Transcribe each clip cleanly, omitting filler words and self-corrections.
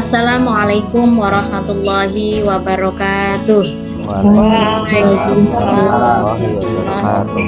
Assalamualaikum warahmatullahi wabarakatuh. Waalaikumsalam warahmatullahi wabarakatuh.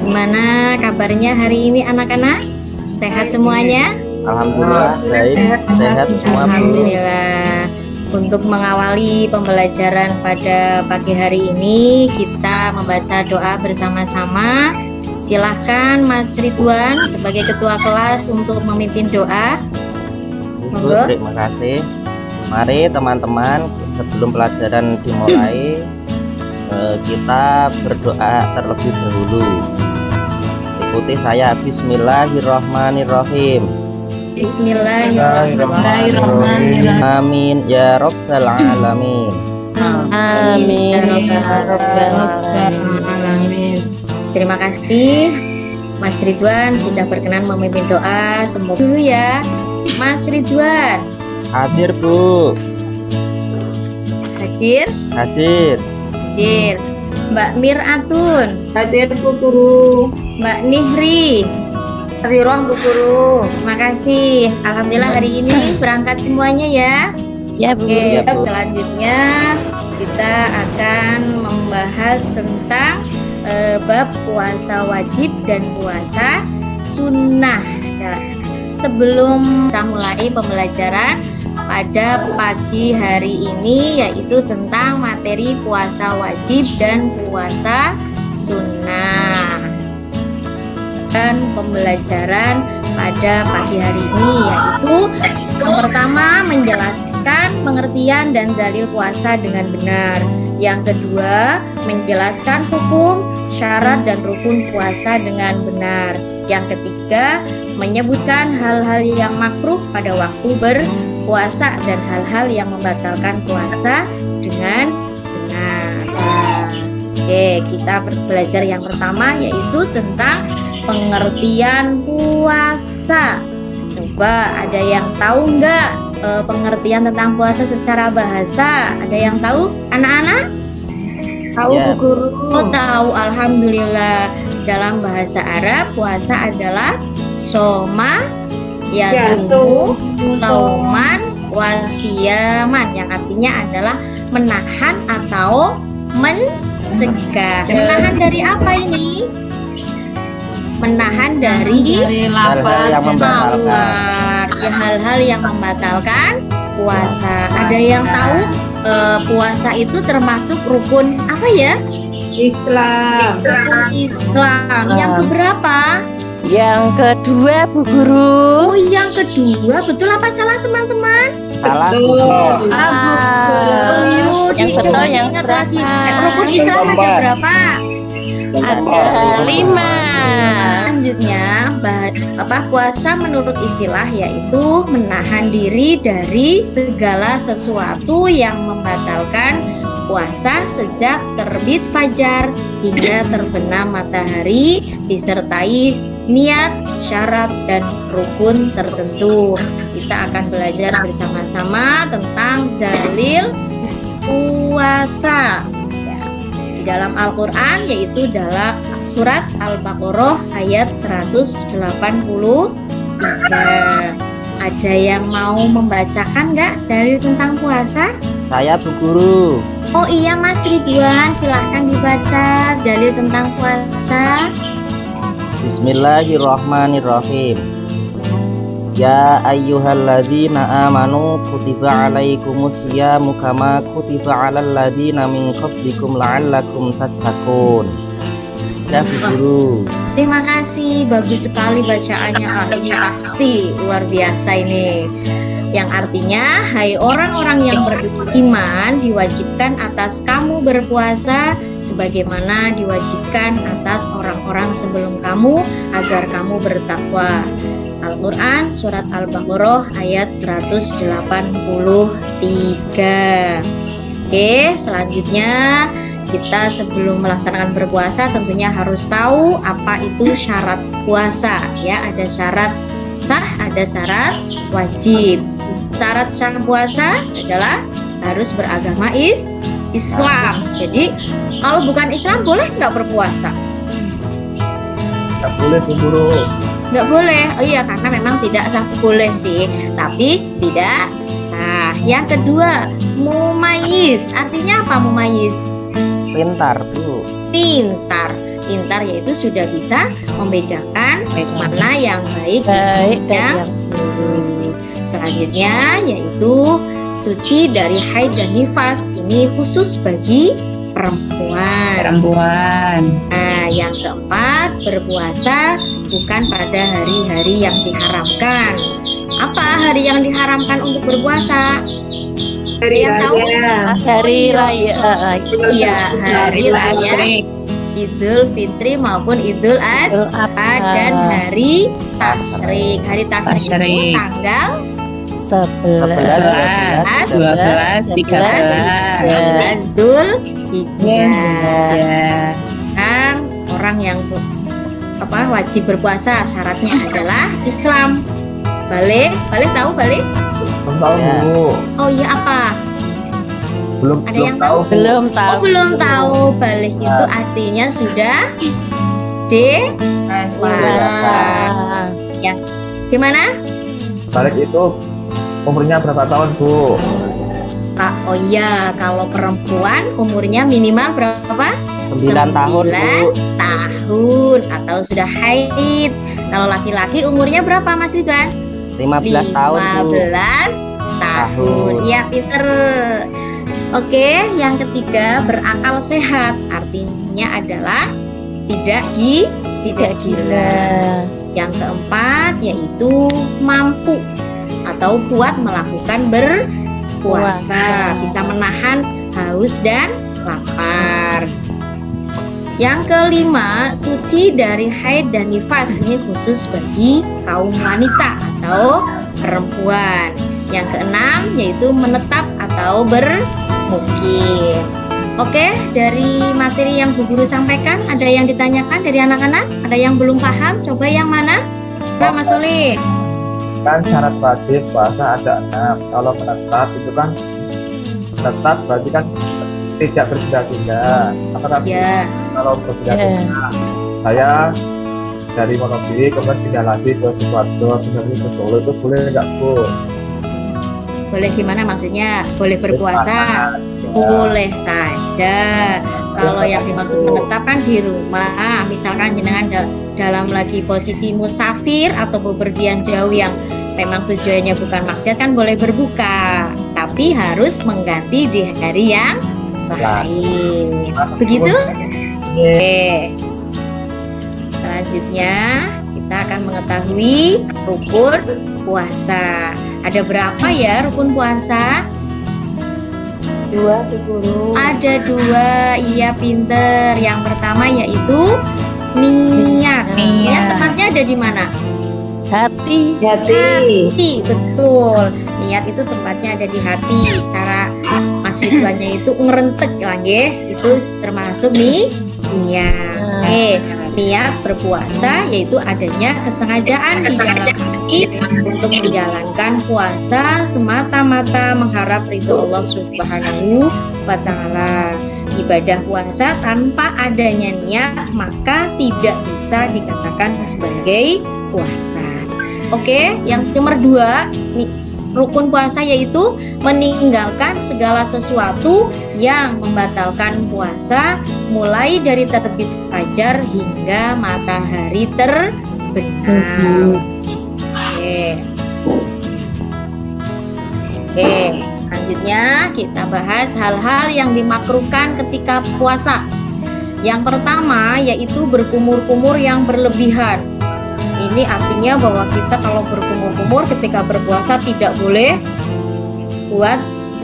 Gimana kabarnya hari ini anak-anak? Sehat semuanya? Alhamdulillah baik, sehat semua Bu. Alhamdulillah. Untuk mengawali pembelajaran pada pagi hari ini, kita membaca doa bersama-sama. Silahkan Mas Ridwan sebagai ketua kelas untuk memimpin doa. Bu, terima kasih. Mari teman-teman, sebelum pelajaran dimulai, kita berdoa terlebih dahulu. Ikuti saya. Bismillahirrahmanirrahim. Bismillahirrahmanirrahim. Amin ya rabbal alamin. Amin ya rabbal alamin. Terima kasih Mas Ridwan sudah berkenan memimpin doa. Semoga dulu ya Mas Ridwan. Hadir Bu. Hadir. Hadir. Hadir. Mbak Miratun. Hadir Bu Guru. Mbak Nihri. Hadirah Bu Guru. Terima kasih. Alhamdulillah hari ini berangkat semuanya ya. Ya Bu. Oke, Ya, Bu. selanjutnya kita akan membahas tentang bab puasa wajib dan puasa sunnah. Nah, sebelum kita mulai pembelajaran pada pagi hari ini, yaitu tentang materi puasa wajib dan puasa sunnah. Dan pembelajaran pada pagi hari ini yaitu yang pertama menjelaskan pengertian dan dalil puasa dengan benar. Yang kedua menjelaskan hukum, syarat dan rukun puasa dengan benar. Yang ketiga menyebutkan hal-hal yang makruh pada waktu berpuasa dan hal-hal yang membatalkan puasa dengan benar. Oke, kita belajar yang pertama yaitu tentang pengertian puasa. Coba ada yang tahu nggak pengertian tentang puasa secara bahasa? Ada yang tahu anak-anak? Tahu Ya. Bu Guru. Oh tahu, alhamdulillah. Dalam bahasa Arab puasa adalah soma yasumu sauman wasiyaman, yang artinya adalah menahan atau mencegah. Menahan dari apa ini? Menahan dari Hal-hal yang membatalkan. lapar, ya, hal-hal yang membatalkan puasa. Ada yang tahu puasa itu termasuk rukun apa ya? Islam. Rukun Islam. Yang keberapa? Yang kedua Bu Guru. Oh, yang kedua. Betul apa salah teman-teman? Salah Bu. Betul. Oh, Yang betul coba yang ingat berapa? lagi. Rukun Islam ada berapa? Ada 5. Selanjutnya, puasa menurut istilah yaitu menahan diri dari segala sesuatu yang membatalkan puasa sejak terbit fajar hingga terbenam matahari, disertai niat, syarat, dan rukun tertentu. Kita akan belajar bersama-sama tentang dalil puasa ya, di dalam Al-Quran, yaitu dalam surat Al-Baqarah ayat 183. Ada yang mau membacakan nggak dalil tentang puasa? Saya Bu Guru. Oh iya Mas Ridwan, silahkan dibaca dalil tentang puasa. Bismillahirrahmanirrahim. Ya ayyuhalladzina amanu kutiba alaikumusyamu kama kutiba alal ladzina min qablikum la'allakum tattaqun. Ya Bu Guru. Terima kasih, bagus sekali bacaannya. Ini pasti luar biasa ini. Yang artinya, hai orang-orang yang beriman, diwajibkan atas kamu berpuasa sebagaimana diwajibkan atas orang-orang sebelum kamu agar kamu bertakwa. Al-Quran surat Al-Baqarah ayat 183. Oke, selanjutnya kita sebelum melaksanakan berpuasa tentunya harus tahu apa itu syarat puasa ya. Ada syarat sah, ada syarat wajib. Syarat sah puasa adalah harus beragama Islam. Jadi kalau bukan Islam boleh nggak berpuasa? Nggak boleh Bu Guru. Nggak boleh. Oh iya, karena memang tidak sah, boleh sih, tapi tidak puasa. Yang kedua, mumayyiz. Artinya apa mumayyiz? Pintar, Bu. Pintar. Pintar yaitu sudah bisa membedakan mana yang baik Baik yang dan yang selanjutnya yaitu suci dari haid dan nifas. Ini khusus bagi perempuan. Nah, yang keempat, berpuasa bukan pada hari-hari yang diharamkan. Apa hari yang diharamkan untuk berpuasa? Hari Yang tahu? hari raya. Iya, hari raya Idul Fitri maupun Idul Adha dan hari Tasyrik. Hari Tasyrik itu tanggal 11, 12, 13 Dzul Hijjah. Kan orang yang wajib berpuasa syaratnya adalah Islam. Balik tahu balik? Belum tahu, Ya. Bu. Oh iya apa? Ada yang tahu? Bu. Belum Oh tahu. belum tahu. Balik itu artinya sudah dewasa. Ya. Gimana? Balik itu umurnya berapa tahun, Bu? Oh iya, kalau perempuan umurnya minimal berapa? 9 tahun, Bu. tahun atau sudah haid. Kalau laki-laki umurnya berapa Mas Ridwan? 15 tahun, Bu. 15 tahun. Ya, pinter. Oke, yang ketiga berakal sehat. Artinya adalah tidak gila. Yang keempat yaitu mampu atau kuat melakukan berpuasa, bisa menahan haus dan lapar. Yang kelima, suci dari haid dan nifas. Ini khusus bagi kaum wanita atau perempuan. Yang keenam yaitu menetap atau bermukim. Oke, dari materi yang Bu Guru sampaikan, ada yang ditanyakan dari anak-anak? Ada yang belum paham? Coba yang mana? Mas Solih. Kan syarat wajib puasa ada 6. Kalau menetap itu kan tetap berarti kan tidak berpindah-pindah. Apakah Ya, kalau berpindah-pindah saya dari Wonogiri kemudian pindah lagi ke Sidoarjo, pindah lagi ke Solo, itu boleh nggak, Bu? boleh gimana maksudnya? Boleh berpuasa? Ya. Boleh saja. Kalau yang dimaksud menetap kan di rumah, misalkan jenengan dalam lagi posisi musafir atau bepergian jauh yang memang tujuannya bukan maksiat kan boleh berbuka, tapi harus mengganti di hari yang lain. Begitu? Oke. Selanjutnya kita akan mengetahui rukun puasa. Ada berapa ya rukun puasa? 2 Bu Guru. Ada 2, iya pinter. Yang pertama yaitu niat. Niat tepatnya ada di mana? Hati. Hati, betul. Niat itu tempatnya ada di hati. Cara Mas Ridwannya itu ngerentek lagi, itu termasuk nih niat. Oke, niat berpuasa yaitu adanya kesengajaan di dalam hati untuk menjalankan puasa semata-mata mengharap ridho Allah Subhanahu wa Ta'ala. Ibadah puasa tanpa adanya niat maka tidak bisa dikatakan sebagai puasa. Oke, yang nomor 2 rukun puasa yaitu meninggalkan segala sesuatu yang membatalkan puasa mulai dari terbit fajar hingga matahari terbenam. Oke, selanjutnya kita bahas hal-hal yang dimakruhkan ketika puasa. Yang pertama yaitu berkumur-kumur yang berlebihan. Ini artinya bahwa kita kalau berkumur-kumur ketika berpuasa tidak boleh buat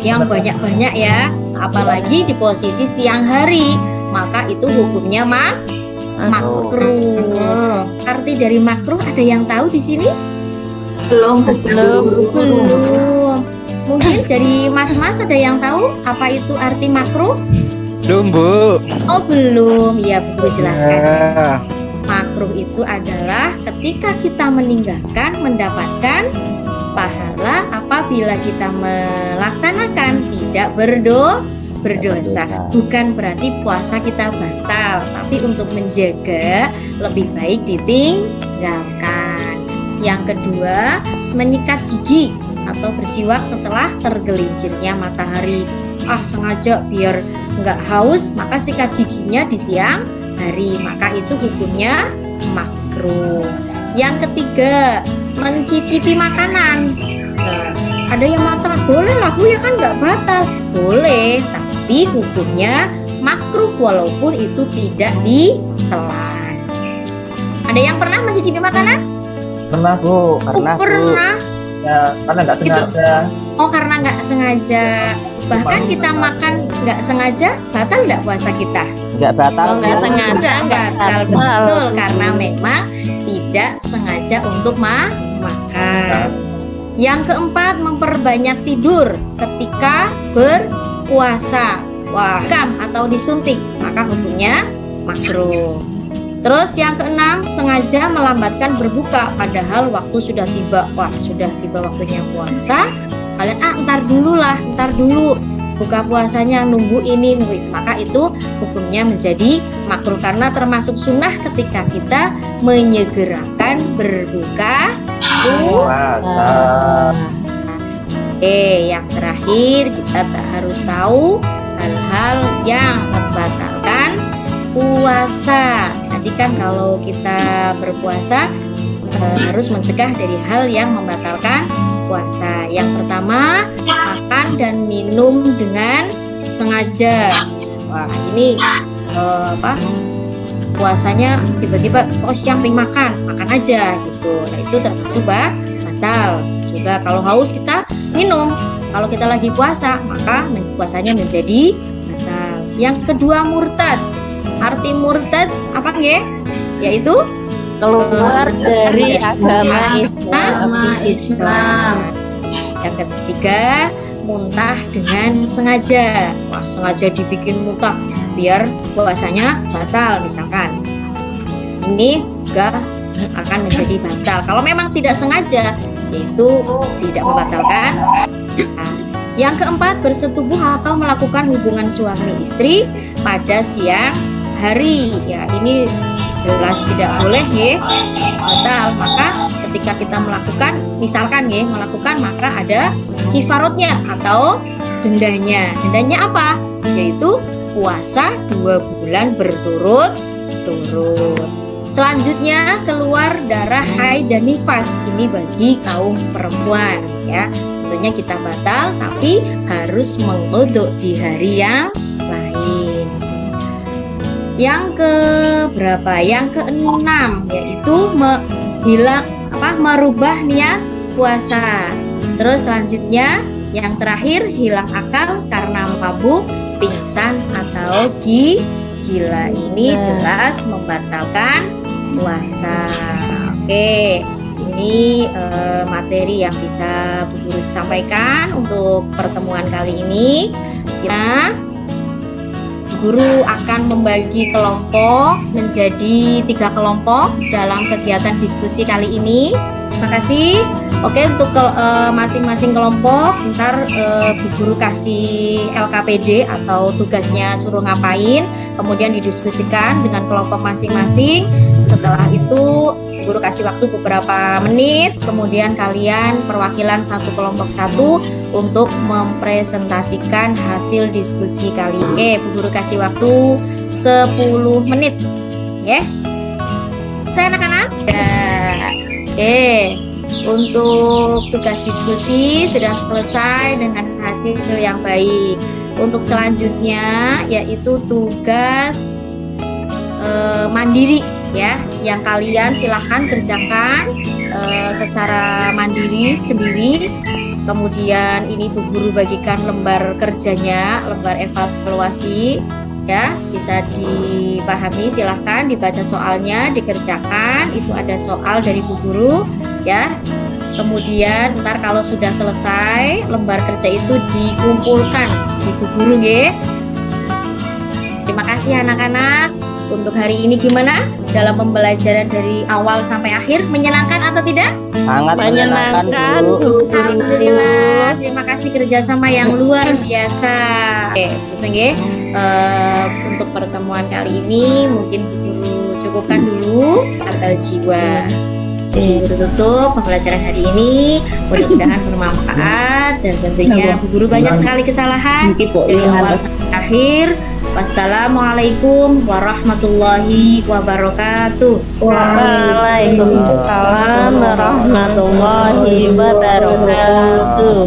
yang banyak-banyak ya, apalagi di posisi siang hari, maka itu hukumnya makruh. Arti dari makruh ada yang tahu di sini? Belum. Mungkin dari mas-mas ada yang tahu apa itu arti makruh? Belum, Bu. Oh belum, ya Bu jelaskan. Ya. Makruh itu adalah ketika kita meninggalkan mendapatkan pahala apabila kita melaksanakan tidak berdosa. Bukan berarti puasa kita batal, tapi untuk menjaga lebih baik ditinggalkan. Yang kedua, menyikat gigi. atau bersiwak setelah tergelincirnya matahari. Sengaja biar nggak haus, maka sikat giginya di siang hari, maka itu hukumnya makruh. Yang ketiga, mencicipi makanan. Nah, ada yang mengatakan boleh lah Bu, ya kan nggak batal. Boleh, tapi hukumnya makruh walaupun itu tidak ditelan. Ada yang pernah mencicipi makanan? Pernah Bu. Pernah. Ya, karena nggak sengaja. Karena nggak sengaja. Bahkan kita makan nggak sengaja, batal nggak puasa kita? Nggak batal. Nggak sengaja, nggak batal, batal. betul, karena memang tidak sengaja untuk makan. Yang keempat, memperbanyak tidur ketika berpuasa. Atau disuntik, maka hukumnya makruh. Terus yang keenam, sengaja melambatkan berbuka padahal waktu sudah tiba. Sudah tiba waktunya puasa, kalian ntar dulu buka puasanya, nunggu ini, maka itu hukumnya menjadi makruh karena termasuk sunnah ketika kita menyegerakan berbuka Puasa. Yang terakhir, kita tak harus tahu hal-hal yang membatalkan puasa. Nanti kan kalau kita berpuasa harus mencegah dari hal yang membatalkan puasa. Yang pertama, makan dan minum dengan sengaja. Ini puasanya tiba-tiba siang pengen makan aja gitu. Nah, itu termasuk batal. Juga kalau haus kita minum. Kalau kita lagi puasa, maka puasanya menjadi batal. Yang kedua, murtad. Arti murtad apa nggih? Yaitu keluar dari agama Islam. Yang ketiga, muntah dengan sengaja. Sengaja dibikin muntah biar puasanya batal misalkan. Ini juga akan menjadi batal. Kalau memang tidak sengaja, itu tidak membatalkan. Yang keempat, bersetubuh atau melakukan hubungan suami istri pada siang hari. Ya, ini jelas tidak boleh ya, batal. Maka ketika kita melakukan, misalkan ya, maka ada kifarotnya atau dendanya. Dendanya apa? Yaitu puasa 2 bulan berturut-turut. Selanjutnya, keluar darah haid dan nifas. Ini bagi kaum perempuan ya. Tentunya kita batal, tapi harus mengqodho di hari yang lain. Yang keberapa? Yang keenam, yaitu merubah niat puasa. Terus selanjutnya, yang terakhir, hilang akal karena mabuk, pingsan atau gila. Ini jelas membatalkan puasa. Oke, ini materi yang bisa Bu Guru sampaikan untuk pertemuan kali ini. Guru akan membagi kelompok menjadi 3 kelompok dalam kegiatan diskusi kali ini. Terima kasih. Oke, untuk masing-masing kelompok ntar Bu Guru kasih LKPD atau tugasnya suruh ngapain, kemudian didiskusikan dengan kelompok masing-masing. Setelah itu Guru kasih waktu beberapa menit, kemudian kalian perwakilan satu kelompok satu untuk mempresentasikan hasil diskusi kali ini. Bu Guru kasih waktu 10 menit. Ya. Saya anak-anak. Untuk tugas diskusi sudah selesai dengan hasil yang baik. Untuk selanjutnya yaitu tugas mandiri ya, yang kalian silahkan kerjakan secara mandiri sendiri. Kemudian ini Bu Guru bagikan lembar kerjanya, lembar evaluasi ya, bisa dipahami, silahkan dibaca soalnya, dikerjakan. Itu ada soal dari Bu Guru ya. Kemudian ntar kalau sudah selesai lembar kerja itu dikumpulkan di Bu Guru ya. Terima kasih anak-anak. Untuk hari ini gimana dalam pembelajaran dari awal sampai akhir? Menyenangkan atau tidak? Sangat menyenangkan, Bu. Alhamdulillah. Terima kasih kerjasama yang luar biasa. Oke, betul ya. Untuk pertemuan kali ini mungkin Bu Guru cukupkan dulu. Apel jiwa. Sebelum tutup pembelajaran hari ini, mudah-mudahan bermanfaat dan tentunya Bu Guru banyak sekali kesalahan dari awal sampai akhir. Wassalamualaikum warahmatullahi wabarakatuh. Waalaikumsalam warahmatullahi wabarakatuh.